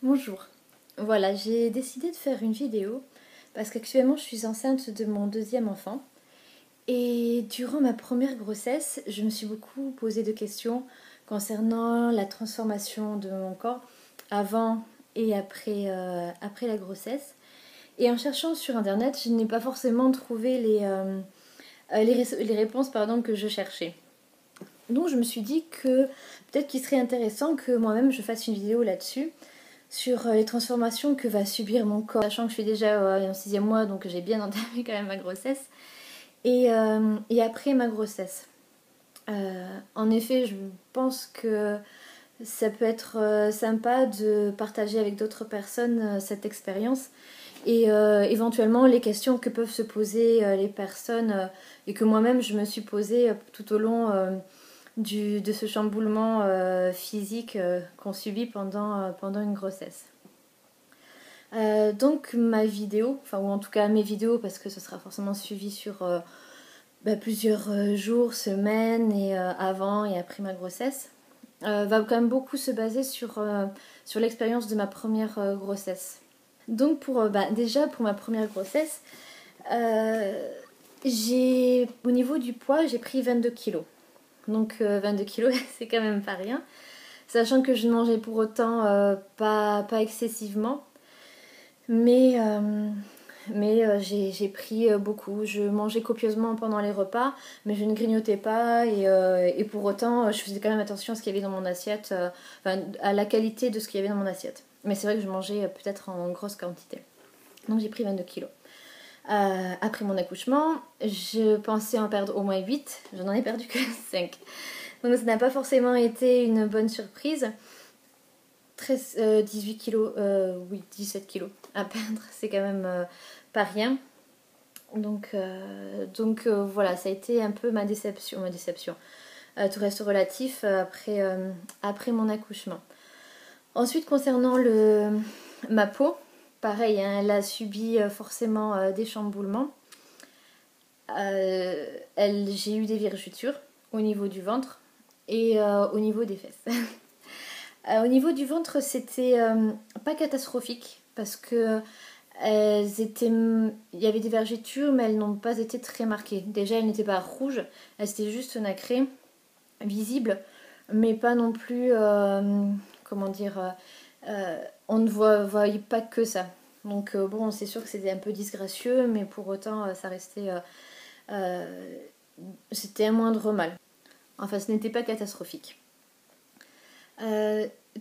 Bonjour. Voilà, j'ai décidé de faire une vidéo parce qu'actuellement je suis enceinte de mon deuxième enfant. Et durant ma première grossesse, je me suis beaucoup posé de questions concernant la transformation de mon corps avant et après la grossesse. Et en cherchant sur internet, je n'ai pas forcément trouvé les réponses que je cherchais. Donc je me suis dit que peut-être qu'il serait intéressant que moi-même je fasse une vidéo là-dessus sur les transformations que va subir mon corps, sachant que je suis déjà en 6e mois, donc j'ai bien entamé quand même ma grossesse, et après ma grossesse. En effet, je pense que ça peut être sympa de partager avec d'autres personnes cette expérience et éventuellement les questions que peuvent se poser les personnes et que moi-même je me suis posée tout au long de ce chamboulement physique qu'on subit pendant une grossesse. Donc ma vidéo, ou en tout cas mes vidéos, parce que ce sera forcément suivi sur plusieurs jours, semaines et avant et après ma grossesse, va quand même beaucoup se baser sur l'expérience de ma première grossesse. Donc déjà pour ma première grossesse, au niveau du poids, j'ai pris 22 kilos. Donc 22 kilos, c'est quand même pas rien. Sachant que je ne mangeais pour autant pas excessivement. Mais j'ai pris beaucoup. Je mangeais copieusement pendant les repas, mais je ne grignotais pas. Et pour autant, je faisais quand même attention à ce qu'il y avait dans mon assiette, à la qualité de ce qu'il y avait dans mon assiette. Mais c'est vrai que je mangeais peut-être en grosse quantité. Donc j'ai pris 22 kilos. Après mon accouchement, je pensais en perdre au moins 8. Je n'en ai perdu que 5. Donc ça n'a pas forcément été une bonne surprise. 18 kilos, oui, 17 kilos à perdre, c'est quand même pas rien. Donc voilà, ça a été un peu ma déception. Tout reste relatif après mon accouchement. Ensuite, concernant ma peau, pareil, hein, elle a subi forcément des chamboulements. J'ai eu des vergetures au niveau du ventre et au niveau des fesses. Au niveau du ventre, c'était pas catastrophique parce que il y avait des vergetures, mais elles n'ont pas été très marquées. Déjà, elles n'étaient pas rouges, elles étaient juste nacrées, visibles, mais pas non plus, comment dire, on ne voyait pas que ça. Donc bon, c'est sûr que c'était un peu disgracieux, mais pour autant, ça restait, c'était un moindre mal. Enfin, ce n'était pas catastrophique.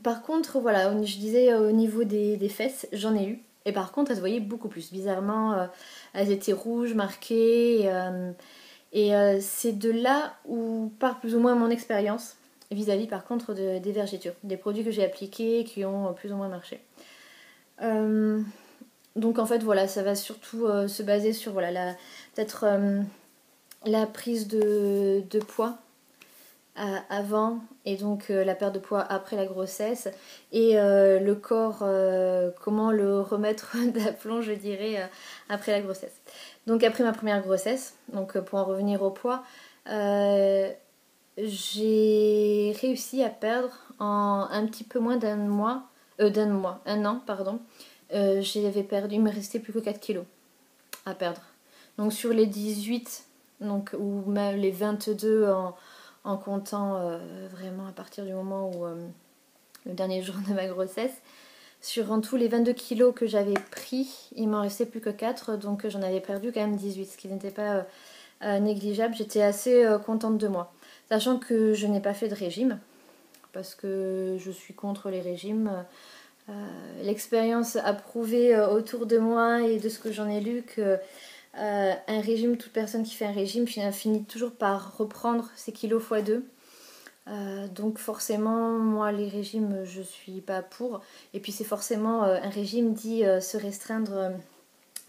Par contre, voilà, je disais au niveau des fesses, j'en ai eu. Et par contre, elles se voyaient beaucoup plus. Bizarrement, elles étaient rouges, marquées. C'est de là où part plus ou moins mon expérience vis-à-vis par contre des vergetures. Des produits que j'ai appliqués qui ont plus ou moins marché. Donc en fait, voilà, ça va surtout se baser sur voilà, peut-être la prise de poids avant et donc la perte de poids après la grossesse et le corps, comment le remettre d'aplomb je dirais après la grossesse. Donc après ma première grossesse, donc pour en revenir au poids, j'ai réussi à perdre en un petit peu moins un an pardon. J'avais perdu, il me restait plus que 4 kilos à perdre. Donc sur les 18, donc, ou même les 22 en comptant vraiment à partir du moment où le dernier jour de ma grossesse. Sur en tous les 22 kilos que j'avais pris, il m'en restait plus que 4, donc j'en avais perdu quand même 18, ce qui n'était pas négligeable. J'étais assez contente de moi. Sachant que je n'ai pas fait de régime, parce que je suis contre les régimes. L'expérience a prouvé autour de moi et de ce que j'en ai lu que un régime, toute personne qui fait un régime finit toujours par reprendre ses kilos x 2. Donc forcément, moi les régimes, je suis pas pour. Et puis c'est forcément un régime dit se restreindre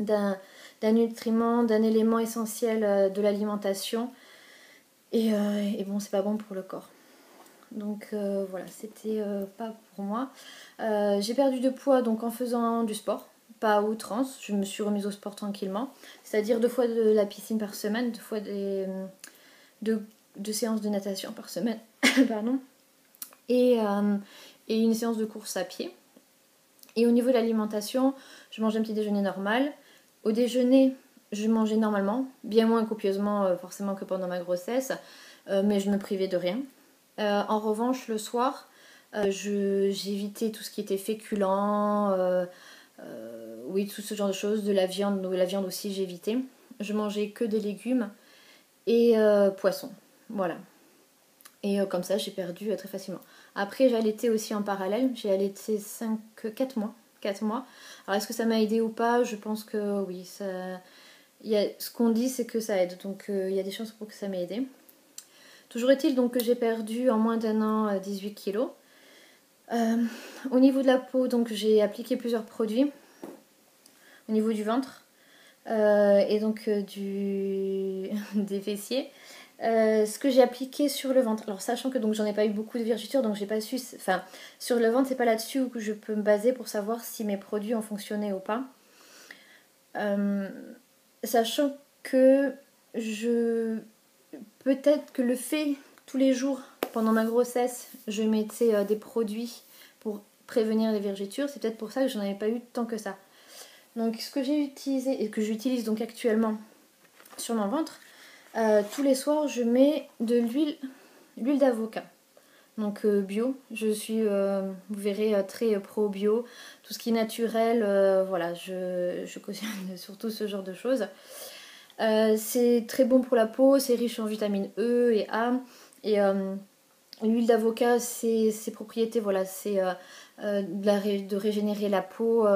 d'un nutriment, d'un élément essentiel de l'alimentation. Et bon, c'est pas bon pour le corps. Donc voilà, c'était pas pour moi. J'ai perdu de poids donc en faisant du sport, pas à outrance. Je me suis remise au sport tranquillement, c'est-à-dire 2 fois de la piscine par semaine, 2 fois deux séances de natation par semaine, pardon, et une séance de course à pied. Et au niveau de l'alimentation, je mangeais un petit déjeuner normal. Au déjeuner, je mangeais normalement, bien moins copieusement forcément que pendant ma grossesse, mais je me privais de rien. En revanche, le soir, j'évitais tout ce qui était féculent, oui, tout ce genre de choses, de la viande aussi j'évitais. Je mangeais que des légumes et poissons, voilà. Et comme ça, j'ai perdu très facilement. Après, j'ai allaité aussi en parallèle. J'ai allaité 4 mois. 4 mois. Alors, est-ce que ça m'a aidé ou pas? Je pense que oui. Ce qu'on dit, c'est que ça aide. Donc, il y a des chances pour que ça m'ait aidé. Toujours est-il donc que j'ai perdu en moins d'un an 18 kilos. Au niveau de la peau, donc j'ai appliqué plusieurs produits. Au niveau du ventre. Et donc des fessiers. Ce que j'ai appliqué sur le ventre, alors sachant que donc j'en ai pas eu beaucoup de vergetures, donc j'ai pas su, enfin sur le ventre c'est pas là-dessus où je peux me baser pour savoir si mes produits ont fonctionné ou pas. Sachant que peut-être que le fait tous les jours pendant ma grossesse je mettais des produits pour prévenir les vergetures, c'est peut-être pour ça que j'en avais pas eu tant que ça. Donc ce que j'ai utilisé et que j'utilise donc actuellement sur mon ventre, tous les soirs je mets de l'huile d'avocat. Donc bio, je suis, vous verrez, très pro bio, tout ce qui est naturel, voilà, je cautionne surtout ce genre de choses. C'est très bon pour la peau, c'est riche en vitamine E et A, et l'huile d'avocat, ses propriétés, voilà, c'est de régénérer la peau,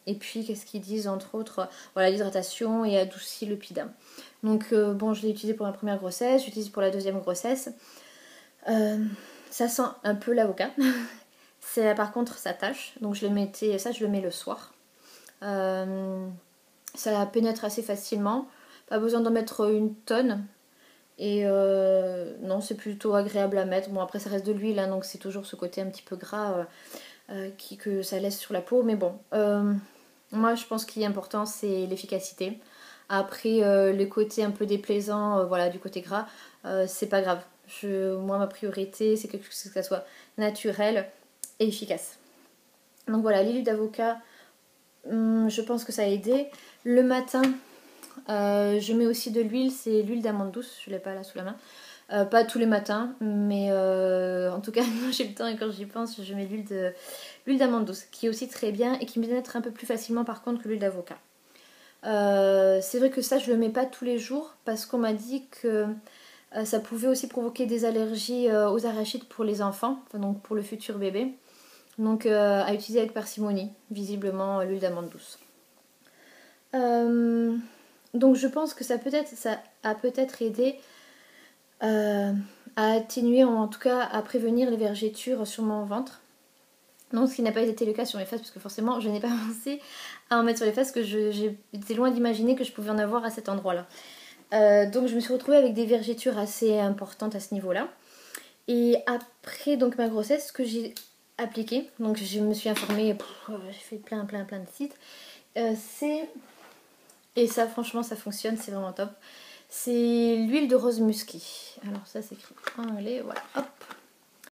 et puis qu'est-ce qu'ils disent entre autres, voilà, l'hydratation et adoucit le pidam. Donc bon, je l'ai utilisé pour ma première grossesse, j'utilise pour la deuxième grossesse. Ça sent un peu l'avocat. Par contre, ça tâche. Donc je le mets le soir. Ça pénètre assez facilement. Pas besoin d'en mettre une tonne. Et non, c'est plutôt agréable à mettre. Bon, après, ça reste de l'huile, hein, donc c'est toujours ce côté un petit peu gras que ça laisse sur la peau. Mais bon, moi, je pense qu'il est important, c'est l'efficacité. Après, les côtés un peu déplaisants, voilà, du côté gras, c'est pas grave. Moi, ma priorité, c'est que ça soit naturel et efficace. Donc voilà, l'huile d'avocat, je pense que ça a aidé. Le matin, je mets aussi de l'huile, c'est l'huile d'amande douce, je ne l'ai pas là sous la main. Pas tous les matins, mais en tout cas, moi j'ai le temps et quand j'y pense, je mets l'huile d'amande douce, qui est aussi très bien et qui me pénètre un peu plus facilement par contre que l'huile d'avocat. C'est vrai que ça, je le mets pas tous les jours parce qu'on m'a dit que ça pouvait aussi provoquer des allergies aux arachides pour les enfants, enfin, donc pour le futur bébé. Donc à utiliser avec parcimonie, visiblement l'huile d'amande douce. Donc je pense que ça a peut-être aidé à atténuer, ou en tout cas à prévenir les vergetures sur mon ventre. Non, ce qui n'a pas été le cas sur mes fesses, parce que forcément je n'ai pas pensé à en mettre sur les fesses, que j'étais loin d'imaginer que je pouvais en avoir à cet endroit-là. Donc je me suis retrouvée avec des vergetures assez importantes à ce niveau-là. Et après donc ma grossesse, ce que j'ai appliqué, donc je me suis informée, j'ai fait plein de sites, et ça franchement ça fonctionne, c'est vraiment top. C'est l'huile de rose musquée. Alors ça s'écrit en anglais, voilà, hop.